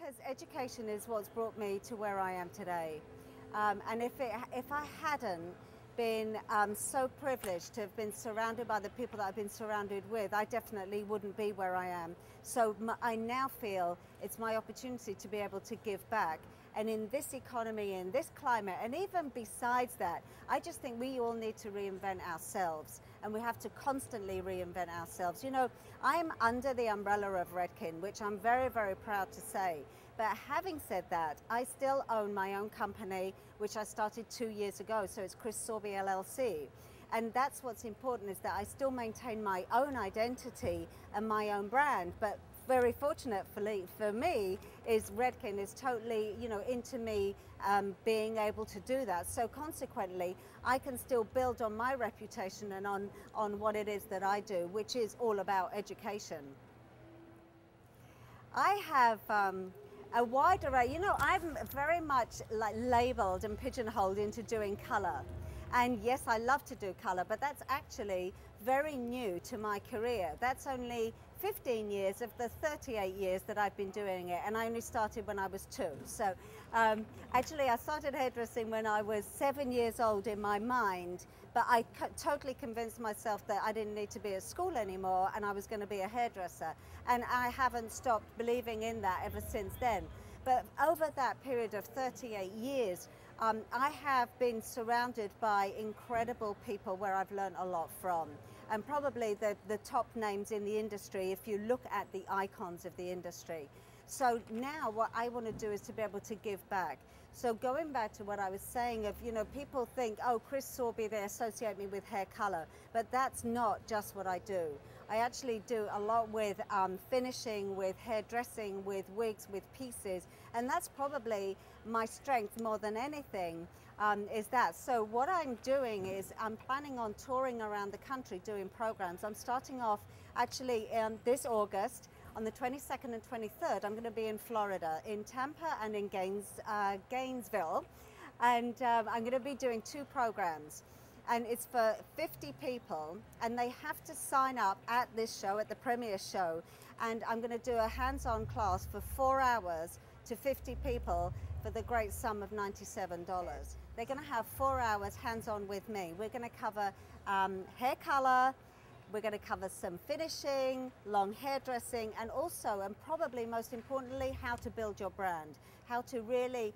because education is what's brought me to where I am today. And if I hadn't been so privileged to have been surrounded by the people that I've been surrounded with, I definitely wouldn't be where I am. So I now feel it's my opportunity to be able to give back. And in this economy, in this climate, and even besides that, I just think we all need to reinvent ourselves, and we have to constantly reinvent ourselves. You know, I'm under the umbrella of Redken, which I'm very, very proud to say. But having said that, I still own my own company, which I started 2 years ago. So it's Chris Sorby LLC. And that's what's important, is that I still maintain my own identity and my own brand. But very fortunately for me is Redken is totally, you know, into me being able to do that. So consequently, I can still build on my reputation and on what it is that I do, which is all about education. I have a wide array. You know, I'm very much like labeled and pigeonholed into doing color. And yes, I love to do color, but that's actually very new to my career. That's only 15 years of the 38 years that I've been doing it, and I only started when I was 2. So actually I started hairdressing when I was 7 years old in my mind, but I totally convinced myself that I didn't need to be at school anymore and I was going to be a hairdresser. And I haven't stopped believing in that ever since then. But over that period of 38 years, I have been surrounded by incredible people where I've learned a lot from. And probably the top names in the industry if you look at the icons of the industry. So now what I want to do is to be able to give back. So going back to what I was saying of, you know, people think, oh, Chris Sorby, they associate me with hair color, but that's not just what I do. I actually do a lot with finishing, with hairdressing, with wigs, with pieces, and that's probably my strength more than anything, is that. So what I'm doing is I'm planning on touring around the country doing programs. I'm starting off actually this August. On the 22nd and 23rd, I'm going to be in Florida, in Tampa and in Gainesville. And I'm going to be doing 2 programs. And it's for 50 people, and they have to sign up at this show, at the premiere show. And I'm going to do a hands-on class for 4 hours to 50 people for the great sum of $97. They're going to have 4 hours hands-on with me. We're going to cover hair color. We're going to cover some finishing, long hairdressing, and also, and probably most importantly, how to build your brand, how to really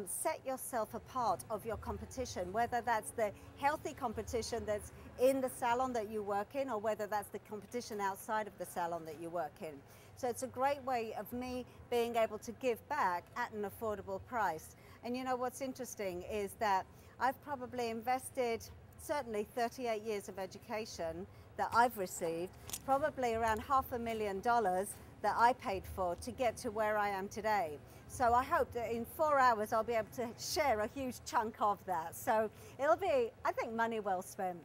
set yourself apart of your competition, whether that's the healthy competition that's in the salon that you work in, or whether that's the competition outside of the salon that you work in. So it's a great way of me being able to give back at an affordable price. And you know what's interesting is that I've probably invested certainly 38 years of education that I've received, probably around $500,000 that I paid for to get to where I am today. So I hope that in 4 hours I'll be able to share a huge chunk of that. So it'll be, I think, money well spent.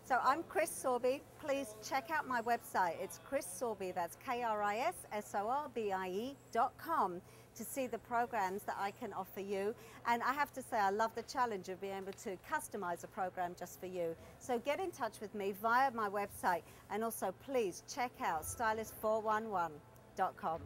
So I'm Chris Sorby. Please check out my website. It's Chris Sorby, that's KrisSorbie.com, to see the programs that I can offer you. And I have to say, I love the challenge of being able to customize a program just for you. So get in touch with me via my website, and also please check out stylist411.com.